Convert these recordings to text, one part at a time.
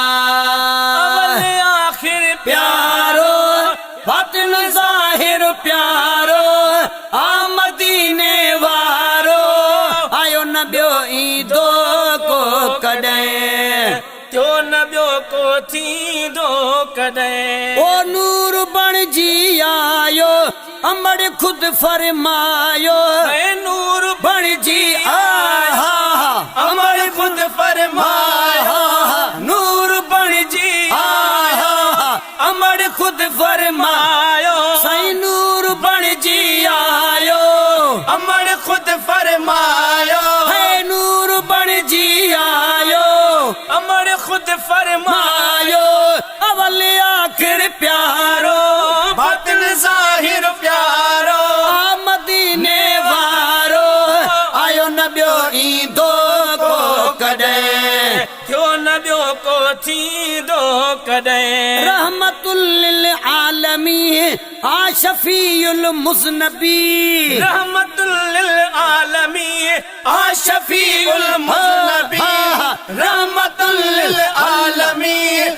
अवल आखिर प्यारो बातिन ज़ाहिर प्यारो मदीने वारो आयो न ॿियो ईंदो को कॾहिं थियो न ॿियो को थींदो कॾहिं ओ नूर बणिजी आयो अमर खुद फरमायो नूर बणिजी आया अमर खुद फरमाया नूर बणिजी आया अमर खुद फरमायो साईं नूर बणिजी आयो अमर खुद फरमायो है नूर बणिजी आयो अमर खुद फरमायो मायो अवल आखिर प्यारो बातिन ज़ाहिर प्यारो मदीने वारो आयो न ॿियो ईंदो को कॾहिं थियो न ॿियो को थींदो कॾहिं रहमतुल लिल आलमीन शफीउल मुज़नबी रहमतुल लिल आलमीन शफीउल मुज़नबी रहमतुल लिल आलमीन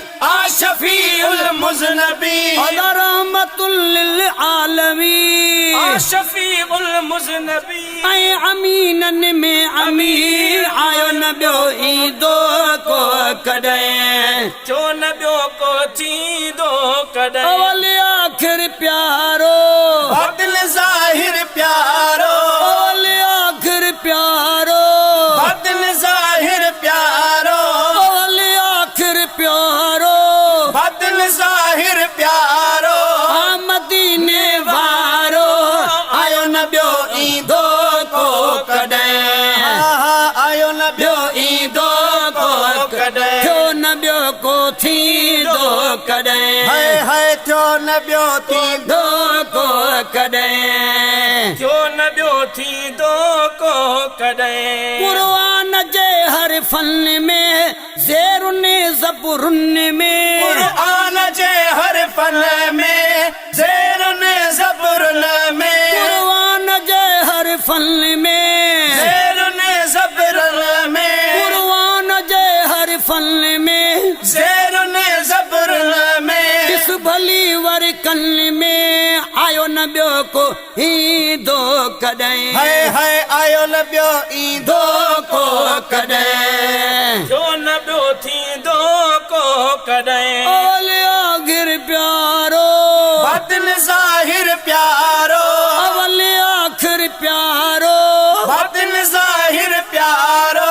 शफीउल मुज़नबी रहमतुल लिल आलमीन शफीउल मुज़नबी ऐं अमीनन में अमीर आयो न ॿियो ईंदो को कॾहिं छो न ॿियो को थींदो कॾहिं अवल आखिर प्यारो बातिल ज़ाहिर प्यारो अवल आखिर प्यारो बातिल ज़ाहिर प्यारो अवल आखिर प्यारो बातिल ज़ाहिर प्यारो मदीने वारो आयो न ॿियो ईंदो को कॾहिं आयो न ॿियो ईंदो को कॾहिं थियो न ॿियो को थींदो कॾहिं है थियो न ॿियो थींदो को कॾहिं थियो न ॿियो थींदो को कॾहिं क़ुरान जे हर फन में ज़ेरुन ज़बुरुन में क़ुरान जे हर फन में ज़ेरुन ज़बुरुन में क़ुरान जे हर फन में ज़ेरुन ज़बुरुन में क़ुरान जे हर फन में ज़ेरुन ज़बुरुन में इस भली वर कन में आयो न ॿियो को ईंदो कॾहिं है आयो न ॿियो ईंदो को कॾहिं थियो न ॿियो थींदो को कॾहिं अवल आखिर प्यारो बातिन ज़ाहिर प्यारो अवल आखिर प्यारो बातिन ज़ाहिर प्यारो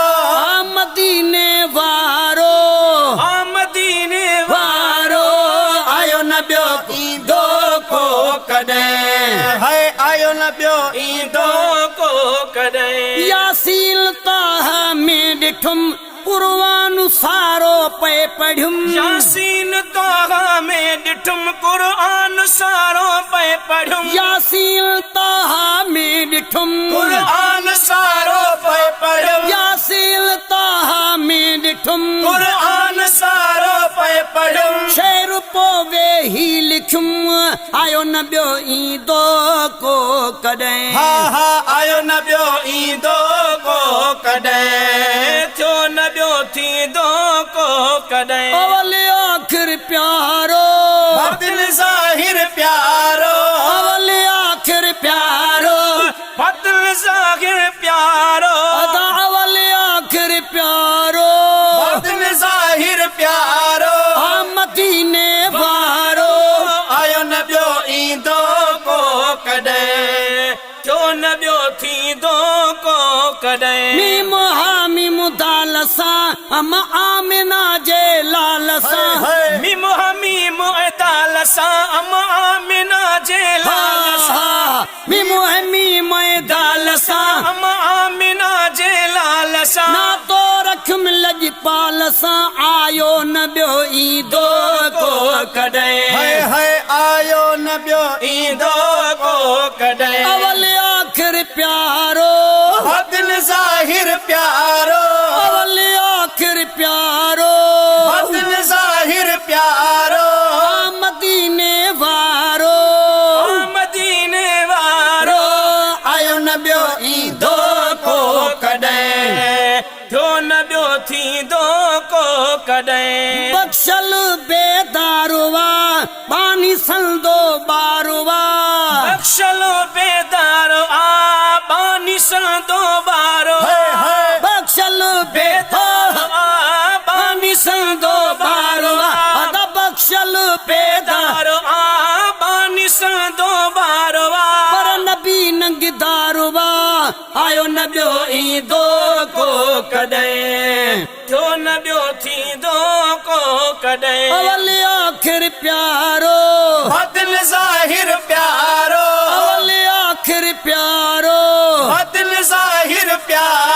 मदीने वारो मदीने वारो आयो न ॿियो ईंदो को कॾहिं है आयो न ॿियो ईंदो को कॾहिं यासीन ताह में ॾिठुम क़ुरान सारो पे पढ़ियुम यासीन तोहा में ॾिठुम क़ुरान सारो पे पढ़ियुम यासीन ताह में ॾिठुम क़ुरान सारो पे पढ़ियुम यासीन ताह में ॾिठुम क़ुरान सारो पे पढ़ियुम शेर पोवे ही लिखुम आयो न ॿियो ईंदो को कॾहिं आयो न ॿियो ईंदो को कॾहिं थियो न ॿियो थींदो को कॾहिं अवल आखिर प्यारो बातिन ज़ाहिर प्यारो अवल आखिर प्यारो बातिल ज़ाहिर प्यारो अदा अवल आखिर प्यारो बातिल ज़ाहिर प्यारो मदीने वारो आयो न ॿियो ईंदो को कॾहिं थियो न ॿियो थींदो को कॾहिं मीम हामीम दाल सां आमिना जे लाल सां मीम हमीम दाल सां आमिना जे लाल सां मीम हमीम दाल सां आमिना जे लाल सां ना तो रखम लजपाल सां आयो न ॿियो ईंदो को कॾहिं आयो न ॿियो ईंदो को कॾहिं अवल आखिर प्यारो बातिन ज़ाहिर प्यारो अवल आखिर प्यारो बातिन ज़ाहिर प्यारो मदीने वारो मदीने वारो आयो न ॿियो ईंदो को कॾहिं थींदो को कॾहिं बख्शल बेदारुवा पानी संदो बारुवा बख्शलो बेदार आ बानी संदो बारो बख्शल बेदार आ बानी संदो बारुवा अदा बख्शल बेदार दारो आ बानी संदो बारो पर नबी नंग दारुवा आयो न ॿियो ईंदो को कॾहिं जो न ॿियो थींदो को कॾहिं अवल आखिर प्यारो बदल ज़ाहिर प्यारो अवल आखिर प्यारो बदल ज़ाहिर प्यारो